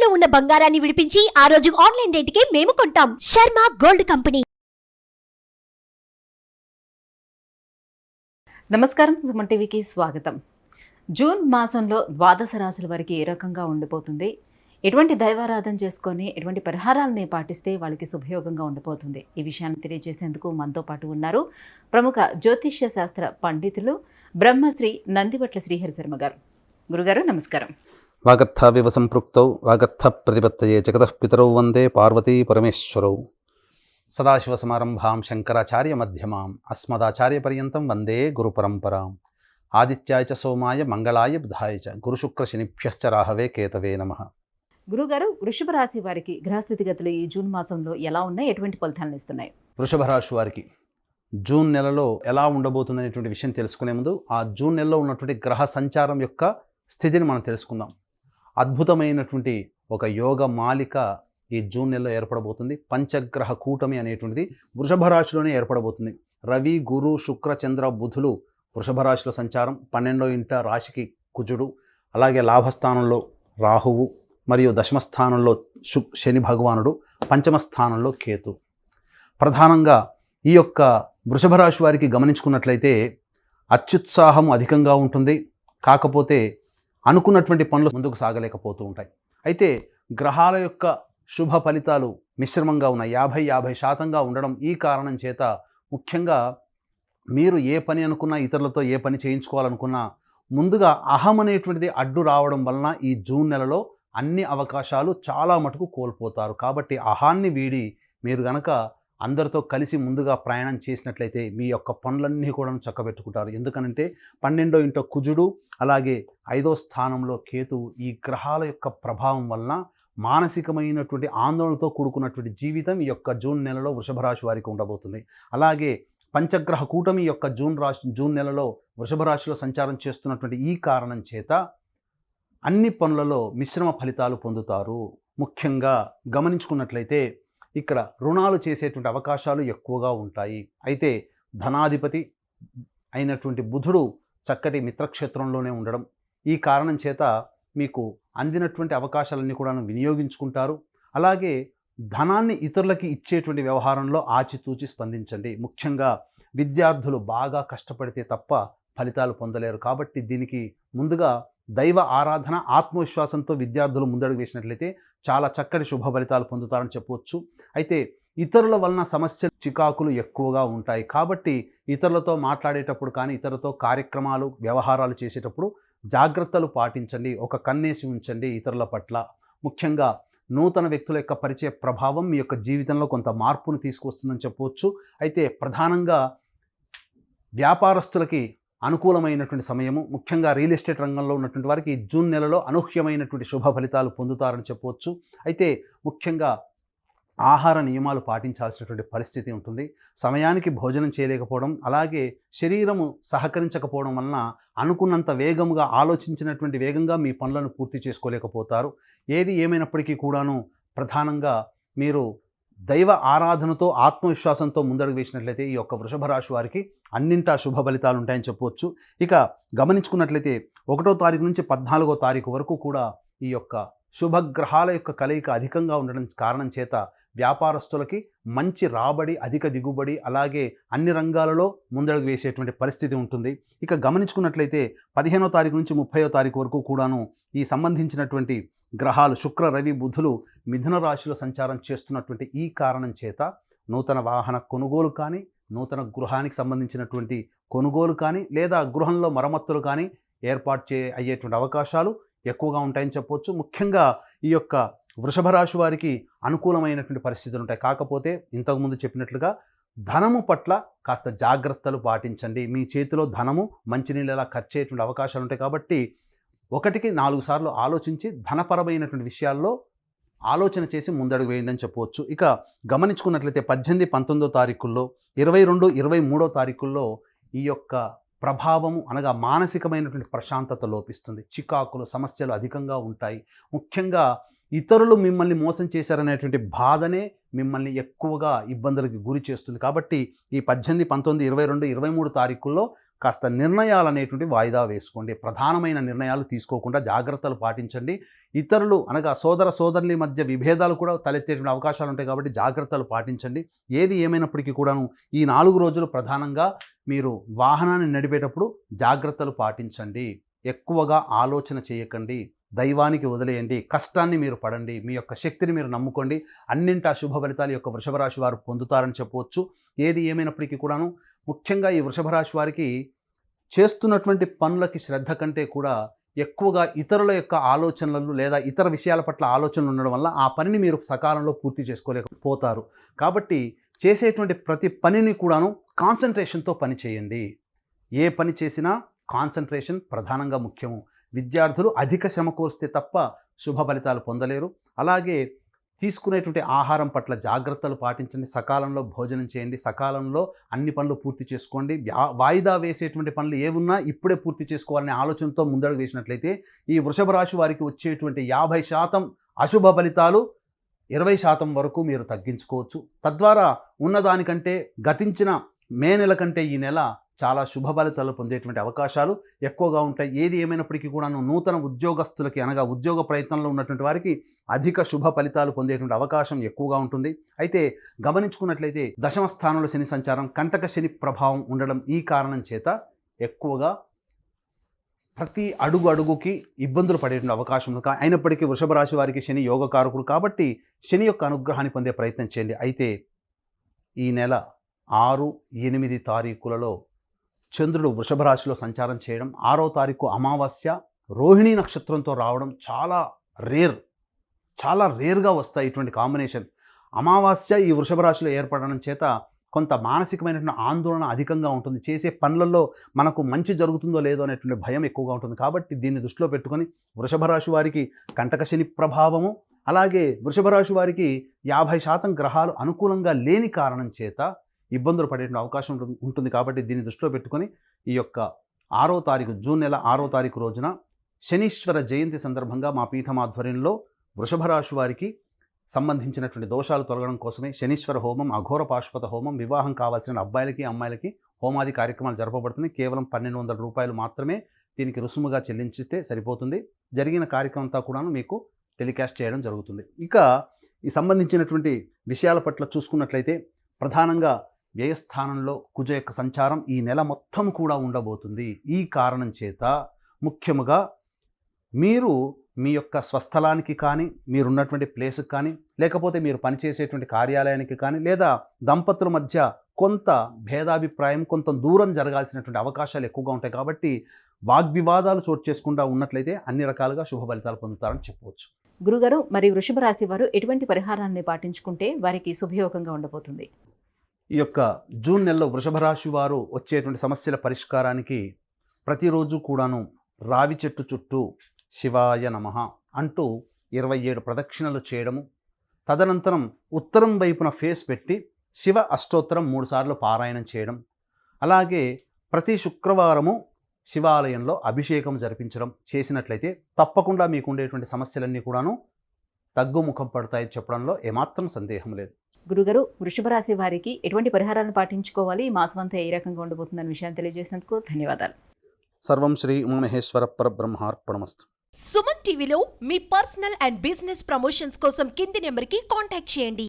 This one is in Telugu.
తాకట్టులో ఉన్న బంగారాన్ని విడిపించి ఆ రోజు ఆన్లైన్ రేటుకే మేము కొంటాం. Sharma gold company. నమస్కారం, సుమన్ టీవీకి స్వాగతం. జూన్ మాసంలో ద్వాదశ రాశుల వారికి ఏ రకంగా ఉండిపోతుంది, ఎటువంటి దైవారాధన చేసుకొని ఎటువంటి పరిహారాలని పాటిస్తే వాళ్ళకి శుభయోగంగా ఉండిపోతుంది, ఈ విషయాన్ని తెలియజేసేందుకు మనతో పాటు ఉన్నారు ప్రముఖ జ్యోతిష్య శాస్త్ర పండితులు బ్రహ్మశ్రీ నందివట్ల శ్రీహరి శర్మ గారు. గురుగారు నమస్కారం. వాగర్థావివ సంపృక్తౌ వాగర్థ ప్రతిపత్తయే జగతః పితరౌ వందే పార్వతీ పరమేశ్వరౌ. సదాశివసమారంభాం శంకరాచార్య మధ్యమాం అస్మదాచార్య పర్యంతం వందే గురు పరంపరాం. ఆదిత్యాయ చ సోమాయ మంగళాయ బుధాయ చ గురుశుక్ర శనిభ్యశ్చ రాహవే కేతవే నమః. గురుగారు, వృషభ రాశి వారికి గ్రహస్థితిగతులు ఈ జూన్ మాసంలో ఎలా ఉన్నాయి, ఎటువంటి ఫలితాలను ఇస్తున్నాయి? వృషభ రాశి వారికి జూన్ నెలలో ఎలా ఉండబోతుందనేటువంటి విషయం తెలుసుకునే ముందు ఆ జూన్ నెలలో ఉన్నటువంటి గ్రహ సంచారం యొక్క స్థితిని మనం తెలుసుకుందాం. అద్భుతమైనటువంటి ఒక యోగ మాలిక ఈ జూన్ నెలలో ఏర్పడబోతుంది. పంచగ్రహ కూటమి అనేటువంటిది వృషభ రాశిలోనే ఏర్పడబోతుంది. రవి, గురు, శుక్ర, చంద్ర, బుధులు వృషభ రాశిలో సంచారం. 12వ ఇంట రాశికి కుజుడు, అలాగే లాభస్థానంలో రాహువు మరియు దశమస్థానంలో శని భగవానుడు, పంచమ స్థానంలో కేతు. ప్రధానంగా ఈ యొక్క వృషభ రాశి వారికి గమనించుకున్నట్లయితే అత్యుత్సాహం అధికంగా ఉంటుంది. కాకపోతే అనుకున్నటువంటి పనులు ముందుకు సాగలేకపోతూ ఉంటాయి. అయితే గ్రహాల యొక్క శుభ ఫలితాలు మిశ్రమంగా ఉన్నాయి. 50-50% ఉండడం ఈ కారణం చేత ముఖ్యంగా మీరు ఏ పని అనుకున్నా, ఇతరులతో ఏ పని చేయించుకోవాలనుకున్నా ముందుగా అహం అనేటువంటిది అడ్డు రావడం వలన ఈ జూన్ నెలలో అన్ని అవకాశాలు చాలా మటుకు కోల్పోతారు. కాబట్టి అహాన్ని వీడి మీరు గనక అందరితో కలిసి ముందుగా ప్రయాణం చేసినట్లయితే మీ యొక్క పనులన్నీ కూడా చక్కబెట్టుకుంటారు. ఎందుకనంటే 12వ ఇంట కుజుడు, అలాగే 5వ స్థానంలో కేతు, ఈ గ్రహాల యొక్క ప్రభావం వలన మానసికమైనటువంటి ఆందోళనతో కూడుకున్నటువంటి జీవితం ఈ యొక్క జూన్ నెలలో వృషభ రాశి వారికి ఉండబోతుంది. అలాగే పంచగ్రహ కూటమి యొక్క జూన్ నెలలో వృషభ రాశిలో సంచారం చేస్తున్నటువంటి ఈ కారణం చేత అన్ని పనులలో మిశ్రమ ఫలితాలు పొందుతారు. ముఖ్యంగా గమనించుకున్నట్లయితే ఇక్కడ రుణాలు చేసేటువంటి అవకాశాలు ఎక్కువగా ఉంటాయి. అయితే ధనాధిపతి అయినటువంటి బుధుడు చక్కటి మిత్రక్షేత్రంలోనే ఉండడం ఈ కారణం చేత మీకు అందినటువంటి అవకాశాలన్నీ కూడా వినియోగించుకుంటారు. అలాగే ధనాన్ని ఇతరులకి ఇచ్చేటువంటి వ్యవహారంలో ఆచితూచి స్పందించండి. ముఖ్యంగా విద్యార్థులు బాగా కష్టపడితే తప్ప ఫలితాలు పొందలేరు. కాబట్టి దీనికి ముందుగా దైవ ఆరాధన, ఆత్మవిశ్వాసంతో విద్యార్థులు ముందడుగు వేసినట్లయితే చాలా చక్కటి శుభ ఫలితాలు పొందుతారని చెప్పవచ్చు. అయితే ఇతరుల వలన సమస్యలు, చికాకులు ఎక్కువగా ఉంటాయి. కాబట్టి ఇతరులతో మాట్లాడేటప్పుడు కానీ, ఇతరులతో కార్యక్రమాలు, వ్యవహారాలు చేసేటప్పుడు జాగ్రత్తలు పాటించండి. ఒక కన్నేసి ఉంచండి ఇతరుల పట్ల. ముఖ్యంగా నూతన వ్యక్తుల యొక్క పరిచయ ప్రభావం మీ యొక్క జీవితంలో కొంత మార్పును తీసుకొస్తుందని చెప్పవచ్చు. అయితే ప్రధానంగా వ్యాపారస్తులకి అనుకూలమైనటువంటి సమయము. ముఖ్యంగా రియల్ ఎస్టేట్ రంగంలో ఉన్నటువంటి వారికి జూన్ నెలలో అనూహ్యమైనటువంటి శుభ ఫలితాలు పొందుతారని చెప్పవచ్చు. అయితే ముఖ్యంగా ఆహార నియమాలు పాటించాల్సినటువంటి పరిస్థితి ఉంటుంది. సమయానికి భోజనం చేయలేకపోవడం, అలాగే శరీరము సహకరించకపోవడం వలన అనుకున్నంత వేగంగా, ఆలోచించినటువంటి వేగంగా మీ పనులను పూర్తి చేసుకోలేకపోతారు. ఏది ఏమైనప్పటికీ కూడాను ప్రధానంగా మీరు దైవ ఆరాధనతో, ఆత్మవిశ్వాసంతో ముందడుగు వేసినట్లయితే ఈ యొక్క వృషభ రాశి వారికి అన్నింటా శుభ ఫలితాలు ఉంటాయని చెప్పవచ్చు. ఇక గమనించుకున్నట్లయితే 1వ తారీఖు నుంచి 14వ తారీఖు వరకు కూడా ఈ యొక్క శుభగ్రహాల యొక్క కలయిక అధికంగా ఉండడం కారణం చేత వ్యాపారస్తులకి మంచి రాబడి, అధిక దిగుబడి, అలాగే అన్ని రంగాలలో ముందడుగు వేసేటువంటి పరిస్థితి ఉంటుంది. ఇక గమనించుకున్నట్లయితే 15వ తారీఖు నుంచి 30వ తారీఖు వరకు కూడాను ఈ సంబంధించినటువంటి గ్రహాలు శుక్ర, రవి, బుధులు మిథున రాశిలో సంచారం చేస్తున్నటువంటి ఈ కారణం చేత నూతన వాహన కొనుగోలు కానీ, నూతన గృహానికి సంబంధించినటువంటి కొనుగోలు కానీ, లేదా గృహంలో మరమ్మతులు కానీ ఏర్పాటు అయ్యేటువంటి అవకాశాలు ఎక్కువగా ఉంటాయని చెప్పవచ్చు. ముఖ్యంగా ఈ యొక్క వృషభ రాశి వారికి అనుకూలమైనటువంటి పరిస్థితులు ఉంటాయి. కాకపోతే ఇంతకుముందు చెప్పినట్లుగా ధనము పట్ల కాస్త జాగ్రత్తలు పాటించండి. మీ చేతిలో ధనము మంచినీళ్ళలా ఖర్చు అయ్యేటువంటి అవకాశాలు ఉంటాయి. కాబట్టి 1కి 4 సార్లు ఆలోచించి ధనపరమైనటువంటి విషయాల్లో ఆలోచన చేసి ముందడుగు వేయండి అని చెప్పవచ్చు. ఇక గమనించుకున్నట్లయితే 18, 19వ తారీఖుల్లో, 22, 23వ తారీఖుల్లో ఈ యొక్క ప్రభావము అనగా మానసికమైనటువంటి ప్రశాంతత లోపిస్తుంది. చికాకులు, సమస్యలు అధికంగా ఉంటాయి. ముఖ్యంగా ఇతరులు మిమ్మల్ని మోసం చేశారనేటువంటి బాధనే మిమ్మల్ని ఎక్కువగా ఇబ్బందులకు గురి చేస్తుంది. కాబట్టి ఈ 18, 19, 22, 23 తారీఖుల్లో కాస్త నిర్ణయాలు అనేటువంటి వాయిదా వేసుకోండి. ప్రధానమైన నిర్ణయాలు తీసుకోకుండా జాగ్రత్తలు పాటించండి. ఇతరులు అనగా సోదర సోదరుల మధ్య విభేదాలు కూడా తలెత్తేటువంటి అవకాశాలు ఉంటాయి కాబట్టి జాగ్రత్తలు పాటించండి. ఏది ఏమైనప్పటికీ కూడాను ఈ 4 రోజులు ప్రధానంగా మీరు వాహనాన్ని నడిపేటప్పుడు జాగ్రత్తలు పాటించండి. ఎక్కువగా ఆలోచన చేయకండి, దైవానికి వదిలేయండి, కష్టాన్ని మీరు పడండి, మీ యొక్క శక్తిని మీరు నమ్ముకోండి. అన్నింటా శుభ ఫలితాలు యొక్క వృషభ రాశి వారు పొందుతారని చెప్పవచ్చు. ఏది ఏమైనప్పటికీ కూడాను ముఖ్యంగా ఈ వృషభ రాశి వారికి చేస్తున్నటువంటి పనులకి శ్రద్ధ కంటే కూడా ఎక్కువగా ఇతరుల యొక్క ఆలోచనలు లేదా ఇతర విషయాల పట్ల ఆలోచనలు ఉండడం వల్ల ఆ పనిని మీరు సకాలంలో పూర్తి చేసుకోలేకపోతారు. కాబట్టి చేసేటువంటి ప్రతి పనిని కూడాను కాన్సన్ట్రేషన్తో పని చేయండి. ఏ పని చేసినా కాన్సన్ట్రేషన్ ప్రధానంగా ముఖ్యము. విద్యార్థులు అధిక శ్రమ కోరిస్తే తప్ప శుభ ఫలితాలు పొందలేరు. అలాగే తీసుకునేటువంటి ఆహారం పట్ల జాగ్రత్తలు పాటించండి, సకాలంలో భోజనం చేయండి, సకాలంలో అన్ని పనులు పూర్తి చేసుకోండి. వాయిదా వేసేటువంటి పనులు ఏమున్నా ఇప్పుడే పూర్తి చేసుకోవాలనే ఆలోచనతో ముందడుగు వేసినట్లయితే ఈ వృషభ రాశి వారికి వచ్చేటువంటి 50% అశుభ ఫలితాలు 20% వరకు మీరు తగ్గించుకోవచ్చు. తద్వారా ఉన్నదానికంటే గతించిన మే నెల కంటే ఈ నెల చాలా శుభ ఫలితాలు పొందేటువంటి అవకాశాలు ఎక్కువగా ఉంటాయి. ఏది ఏమైనప్పటికీ కూడాను నూతన ఉద్యోగస్తులకి అనగా ఉద్యోగ ప్రయత్నంలో ఉన్నటువంటి వారికి అధిక శుభ ఫలితాలు పొందేటువంటి అవకాశం ఎక్కువగా ఉంటుంది. అయితే గమనించుకున్నట్లయితే దశమ స్థానంలో శని సంచారం, కంటక శని ప్రభావం ఉండడం ఈ కారణం చేత ఎక్కువగా ప్రతి అడుగుకి ఇబ్బందులు పడేటువంటి అవకాశం ఉంది. అయినప్పటికీ వృషభ రాశి వారికి శని యోగకారకుడు కాబట్టి శని యొక్క అనుగ్రహాన్ని పొందే ప్రయత్నం చేయండి. అయితే ఈ నెల 6, 8 తారీఖులలో చంద్రుడు వృషభ రాశిలో సంచారం చేయడం, 6వ తారీఖు అమావాస్య రోహిణీ నక్షత్రంతో రావడం చాలా రేర్గా వస్తాయి ఇటువంటి కాంబినేషన్. అమావాస్య ఈ వృషభ రాశిలో ఏర్పడడం చేత కొంత మానసికమైనటువంటి ఆందోళన అధికంగా ఉంటుంది. చేసే పనులలో మనకు మంచి జరుగుతుందో లేదో అనేటువంటి భయం ఎక్కువగా ఉంటుంది. కాబట్టి దీన్ని దృష్టిలో పెట్టుకొని వృషభ రాశి వారికి కంటక శని ప్రభావము, అలాగే వృషభ రాశి వారికి 50% గ్రహాలు అనుకూలంగా లేని కారణం చేత ఇబ్బందులు పడేటువంటి అవకాశం ఉంటుంది. కాబట్టి దీన్ని దృష్టిలో పెట్టుకొని ఈ యొక్క 6వ తారీఖు జూన్ నెల 6వ తారీఖు రోజున శనీశ్వర జయంతి సందర్భంగా మా పీఠం ఆధ్వర్యంలో వృషభ రాశి వారికి సంబంధించినటువంటి దోషాలు తొలగడం కోసమే శనీశ్వర హోమం, అఘోర పాశుపత హోమం, వివాహం కావాల్సిన అబ్బాయిలకి అమ్మాయిలకి హోమాది కార్యక్రమాలు జరపబడుతుంది. కేవలం 1200 రూపాయలు మాత్రమే దీనికి రుసుముగా చెల్లించిస్తే సరిపోతుంది. జరిగిన కార్యక్రమం అంతా కూడా మీకు టెలికాస్ట్ చేయడం జరుగుతుంది. ఇక ఈ సంబంధించినటువంటి విషయాల పట్ల చూసుకున్నట్లయితే ప్రధానంగా వ్యయస్థానంలో కుజ యొక్క సంచారం ఈ నెల మొత్తం కూడా ఉండబోతుంది. ఈ కారణం చేత ముఖ్యముగా మీరు మీ యొక్క స్వస్థలానికి కానీ, మీరున్నటువంటి ప్లేస్కి కానీ, లేకపోతే మీరు పనిచేసేటువంటి కార్యాలయానికి కానీ, లేదా దంపతుల మధ్య కొంత భేదాభిప్రాయం, కొంత దూరం జరగాల్సినటువంటి అవకాశాలు ఎక్కువగా ఉంటాయి. కాబట్టి వాగ్వివాదాలు చోటు చేసుకుంటూ ఉన్నట్లయితే అన్ని రకాలుగా శుభ ఫలితాలు పొందుతారని చెప్పవచ్చు. గురుగారు, మరి వృషభ రాశి వారు ఎటువంటి పరిహారాన్ని పాటించుకుంటే వారికి శుభయోగంగా ఉండబోతుంది? ఈ యొక్క జూన్ నెలలో వృషభ రాశి వారు వచ్చేటువంటి సమస్యల పరిష్కారానికి ప్రతిరోజు కూడాను రావి చెట్టు చుట్టూ శివాయ నమః అంటూ 27 ప్రదక్షిణలు చేయడము, తదనంతరం ఉత్తరం వైపున ఫేస్ పెట్టి శివ అష్టోత్తరం 3 సార్లు పారాయణం చేయడం, అలాగే ప్రతి శుక్రవారము శివాలయంలో అభిషేకం జరిపించడం చేసినట్లయితే తప్పకుండా మీకు ఉండేటువంటి సమస్యలన్నీ కూడాను తగ్గుముఖం పడతాయి చెప్పడంలో ఏమాత్రం సందేహం లేదు. గురుగారు, వృషభ రాశి వారికి ఎటువంటి పరిహారాలను పాటించుకోవాలి, ఈ మాసం అంతా ఏ రకంగా ఉండబోతుందన్న విషయాన్ని తెలియజేసినందుకు ధన్యవాదాలు. సర్వం శ్రీ ఉమామహేశ్వర పరబ్రహ్మార్పణమస్తు. సుమన్ టీవీలో మీ పర్సనల్ అండ్ బిజినెస్ ప్రమోషన్స్ కోసం కింది నెంబర్కి కాంటాక్ట్ చేయండి.